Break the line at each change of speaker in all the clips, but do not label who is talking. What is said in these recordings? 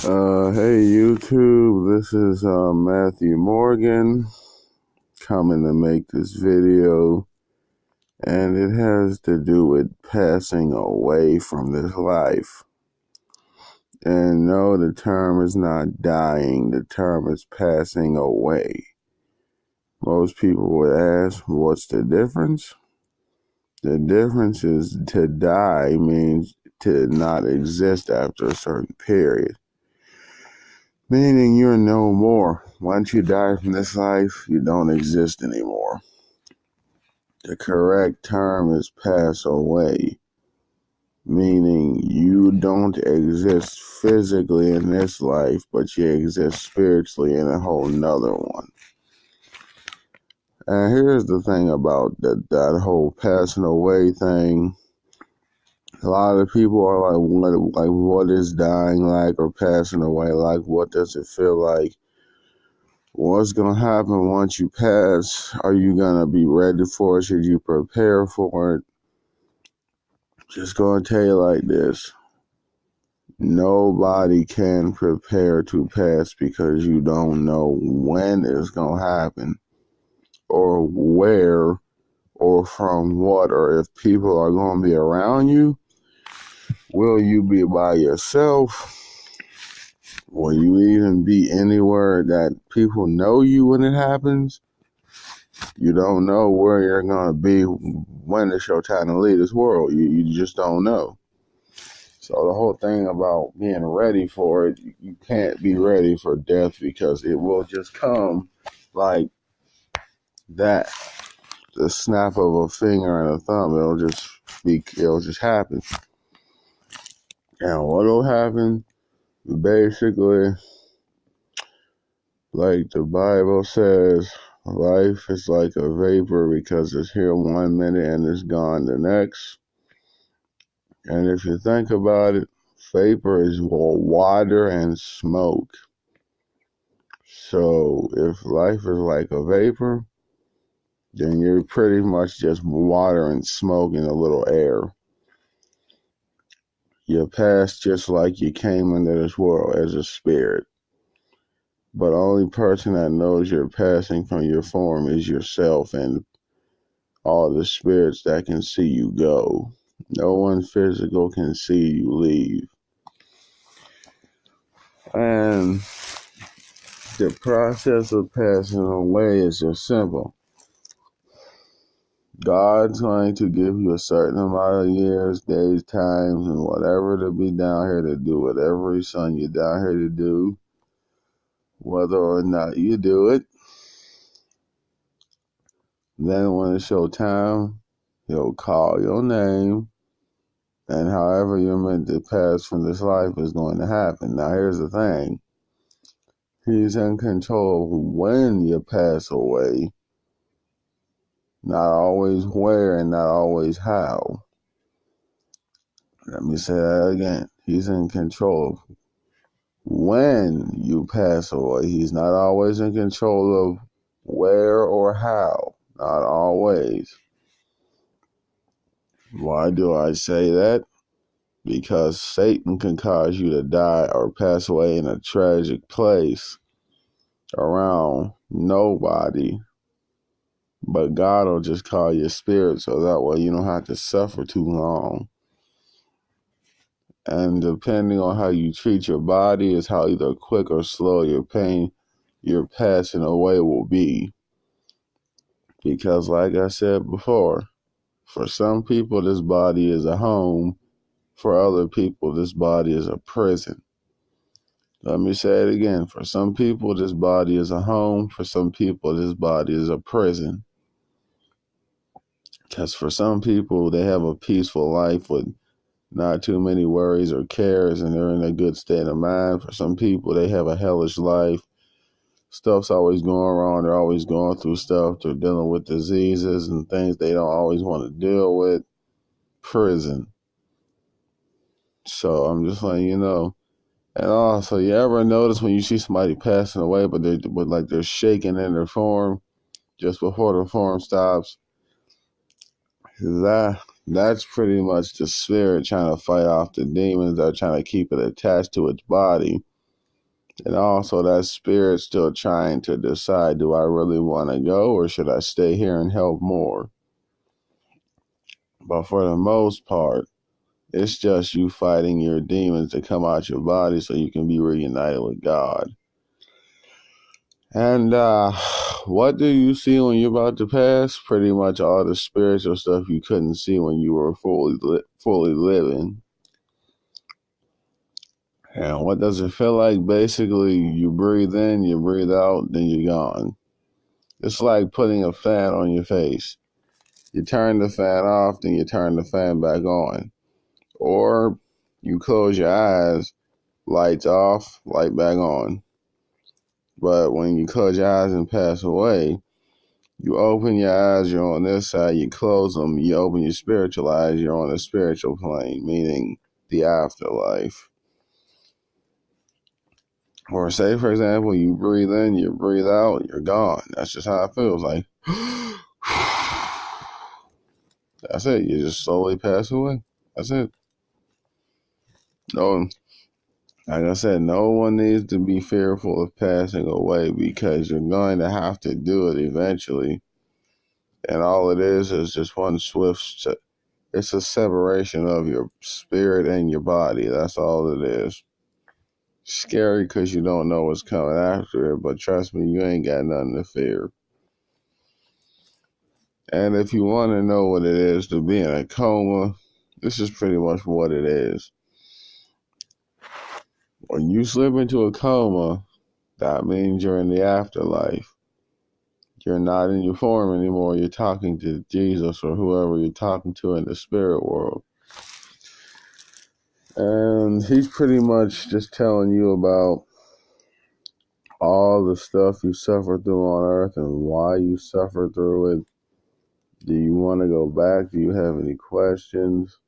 Hey YouTube, this is Matthew Morgan coming to make this video, and it has to do with passing away from this life. And no, the term is not dying, the term is passing away. Most people would ask, what's the difference? The difference is to die means to not exist after a certain period. Meaning you're no more. Once you die from this life, you don't exist anymore. The correct term is pass away. Meaning you don't exist physically in this life, but you exist spiritually in a whole nother one. And here's the thing about that whole passing away thing. A lot of people are like, what is dying like or passing away like? What does it feel like? What's going to happen once you pass? Are you going to be ready for it? Should you prepare for it? Just going to tell you like this. Nobody can prepare to pass because you don't know when it's going to happen or where or from what, or if people are going to be around you. Will you be by yourself? Will you even be anywhere that people know you when it happens? You don't know where you're going to be when it's your time to leave this world. You just don't know. So the whole thing about being ready for it, you can't be ready for death because it will just come like that. The snap of a finger and a thumb. It'll just happen. And what'll happen? Basically, like the Bible says, life is like a vapor because it's here 1 minute and it's gone the next. And if you think about it, vapor is water and smoke. So if life is like a vapor, then you're pretty much just water and smoke and a little air. You pass just like you came into this world as a spirit. But only person that knows you're passing from your form is yourself and all the spirits that can see you go. No one physical can see you leave. And the process of passing away is just simple. God's going to give you a certain amount of years, days, times, and whatever to be down here to do whatever His Son you're down here to do, whether or not you do it. Then when it's your time, He'll call your name, and however you're meant to pass from this life is going to happen. Now here's the thing. He's in control of when you pass away, not always where and not always how. Let me say that again. He's in control of when you pass away. He's not always in control of where or how. Not always. Why do I say that? Because Satan can cause you to die or pass away in a tragic place around nobody. But God will just call your spirit so that way you don't have to suffer too long. And depending on how you treat your body is how either quick or slow your pain, your passing away will be. Because like I said before, for some people this body is a home. For other people this body is a prison. Let me say it again. For some people this body is a home. For some people this body is a prison. Because for some people they have a peaceful life with not too many worries or cares, and they're in a good state of mind. For some people, they have a hellish life. Stuff's always going wrong. They're always going through stuff. They're dealing with diseases and things they don't always want to deal with. Prison. So I'm just letting you know. And also, you ever notice when you see somebody passing away, but they're shaking in their form just before the form stops? That's pretty much the spirit trying to fight off the demons that are trying to keep it attached to its body. And also that spirit still trying to decide, do I really want to go or should I stay here and help more? But for the most part, it's just you fighting your demons to come out your body so you can be reunited with God. And what do you see when you're about to pass? Pretty much all the spiritual stuff you couldn't see when you were fully living. And what does it feel like? Basically, you breathe in, you breathe out, then you're gone. It's like putting a fan on your face. You turn the fan off, then you turn the fan back on. Or you close your eyes, lights off, light back on. But when you close your eyes and pass away, you open your eyes, you're on this side, you close them, you open your spiritual eyes, you're on the spiritual plane, meaning the afterlife. Or say, for example, you breathe in, you breathe out, you're gone. That's just how it feels like. That's it. You just slowly pass away. That's it. No, like I said, no one needs to be fearful of passing away because you're going to have to do it eventually. And all it is just one swift, it's a separation of your spirit and your body. That's all it is. Scary because you don't know what's coming after it, but trust me, you ain't got nothing to fear. And if you want to know what it is to be in a coma, this is pretty much what it is. When you slip into a coma, that means you're in the afterlife. You're not in your form anymore. You're talking to Jesus or whoever you're talking to in the spirit world. And he's pretty much just telling you about all the stuff you suffered through on earth and why you suffered through it. Do you want to go back? Do you have any questions?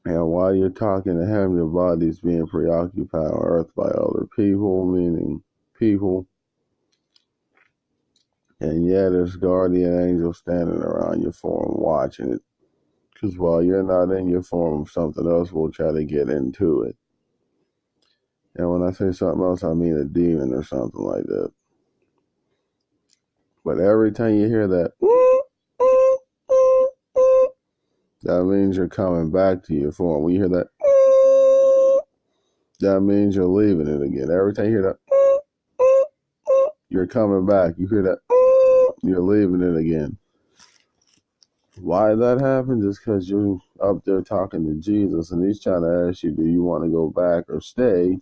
And while you're talking to him, your body's being preoccupied on earth by other people, meaning people. And yeah, there's guardian angels standing around your form watching it. Because while you're not in your form, something else will try to get into it. And when I say something else, I mean a demon or something like that. But every time you hear that, that means you're coming back to your form. When you hear that, that means you're leaving it again. Every time you hear that, you're coming back. You hear that, you're leaving it again. Why that happens is because you're up there talking to Jesus and he's trying to ask you, do you want to go back or stay?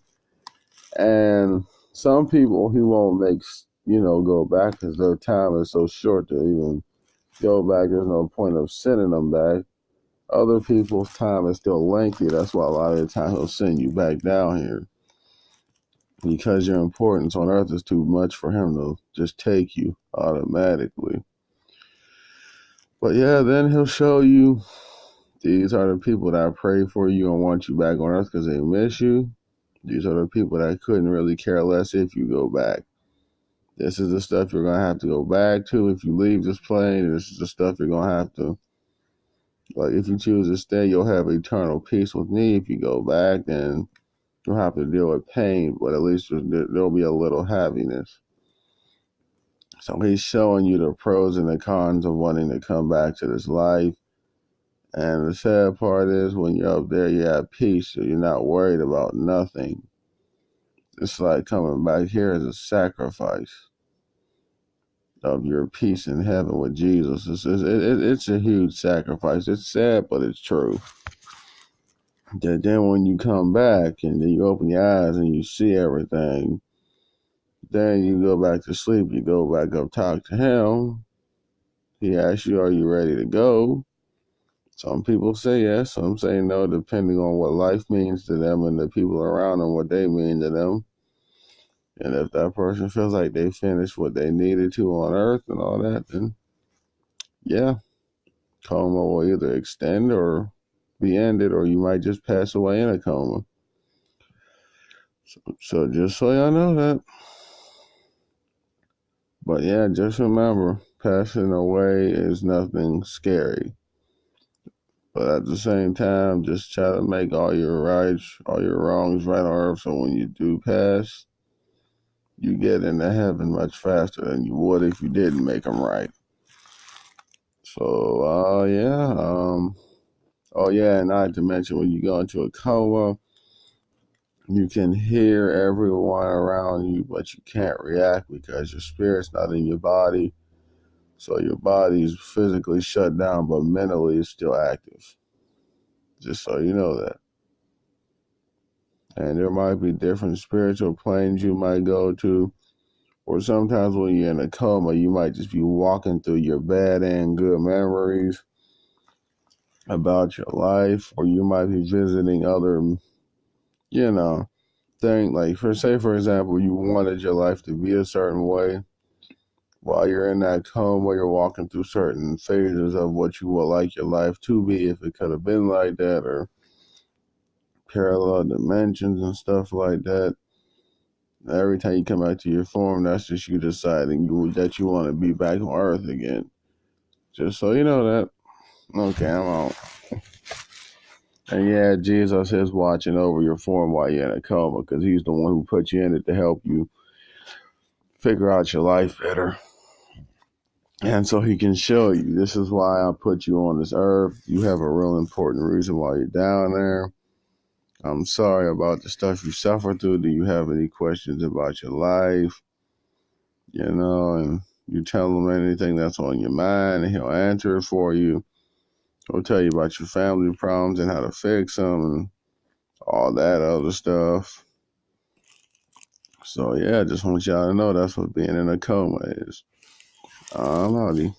And some people he won't make, go back because their time is so short to even go back. There's no point of sending them back. Other people's time is still lengthy. That's why a lot of the time he'll send you back down here. Because your importance on earth is too much for him to just take you automatically. But yeah, then he'll show you, these are the people that pray for you and want you back on earth because they miss you. These are the people that couldn't really care less if you go back. This is the stuff you're going to have to go back to if you leave this plane. This is the stuff you're going to have to, like, if you choose to stay, you'll have eternal peace with me. If you go back, then you'll have to deal with pain, but at least there'll be a little happiness. So he's showing you the pros and the cons of wanting to come back to this life. And the sad part is when you're up there, you have peace, so you're not worried about nothing. It's like coming back here as a sacrifice of your peace in heaven with Jesus. It's a huge sacrifice. It's sad, but it's true. Then when you come back and then you open your eyes and you see everything, then you go back to sleep. You go back up, talk to him. He asks you, are you ready to go? Some people say yes, some say no, depending on what life means to them and the people around them, what they mean to them. And if that person feels like they finished what they needed to on earth and all that, then yeah, coma will either extend or be ended, or you might just pass away in a coma. So just so y'all know that. But yeah, just remember, passing away is nothing scary. But at the same time, just try to make all your rights, all your wrongs right on earth. So when you do pass, you get into heaven much faster than you would if you didn't make them right. So, yeah. Oh, yeah, and not to mention when you go into a coma, you can hear everyone around you, but you can't react because your spirit's not in your body. So your body's physically shut down, but mentally it's still active. Just so you know that. And there might be different spiritual planes you might go to. Or sometimes when you're in a coma, you might just be walking through your bad and good memories about your life. Or you might be visiting other, things. Like, for example, you wanted your life to be a certain way. While you're in that coma, you're walking through certain phases of what you would like your life to be if it could have been like that, or parallel dimensions and stuff like that. Every time you come back to your form, that's just you deciding that you want to be back on Earth again. Just so you know that. Okay, I'm out. And yeah, Jesus is watching over your form while you're in a coma because he's the one who put you in it to help you figure out your life better. And so he can show you, this is why I put you on this earth. You have a real important reason why you're down there. I'm sorry about the stuff you suffered through. Do you have any questions about your life? And you tell him anything that's on your mind, and he'll answer it for you. He'll tell you about your family problems and how to fix them and all that other stuff. So, yeah, just want y'all to know that's what being in a coma is. I'm outie.